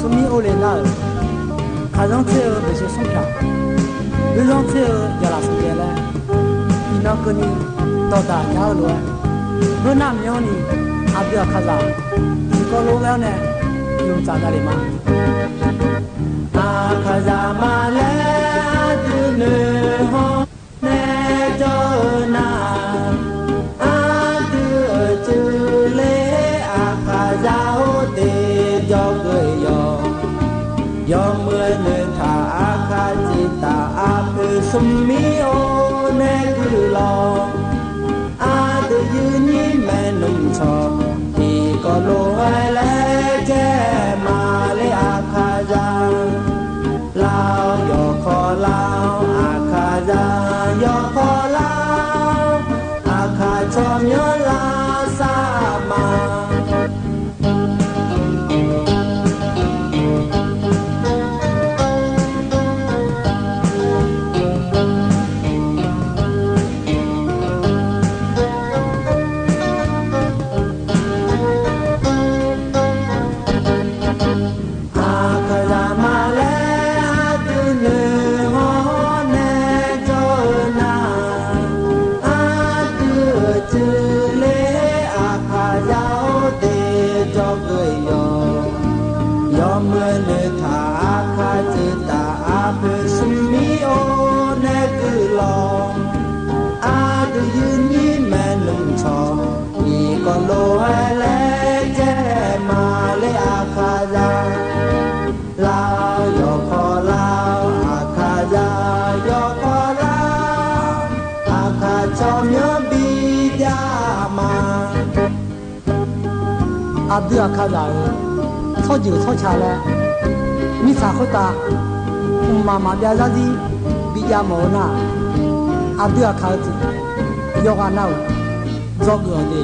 số mi ô lên nào khả năng chơi ở bên sông cả bên sông chơi ở giờ là sông kia là đi nào cái này tàu ta nhau luôn bên nam nhau này à bây giờ khá là chỉ có lúa béo này dùng trả ra để mà à khá là mà lẽ từ nơi ho nè cho na à từ chữ lễ à khá là ô tê cho người do mưa nơi thả à khá chỉ ta à từ sum mi ô nè cứ lo à từ dư nhí mẹ nung cho thì có lô ai lẽ che mà lấy à khá ra lao yo khó lao à khá ra yo khó lao à khá cho nhớ la sa mà còn lô ai lẽ che mà lấy à khá ra lao yo khó lao à khá ra yo khó lao à khá cho nhớ bi ra mà à đưa à khá ra thọ chữ thọ cha lẽ mi sa khôi ta mà bia ra gì bi ra mồ na à đưa à khá gì yo à nào do người đi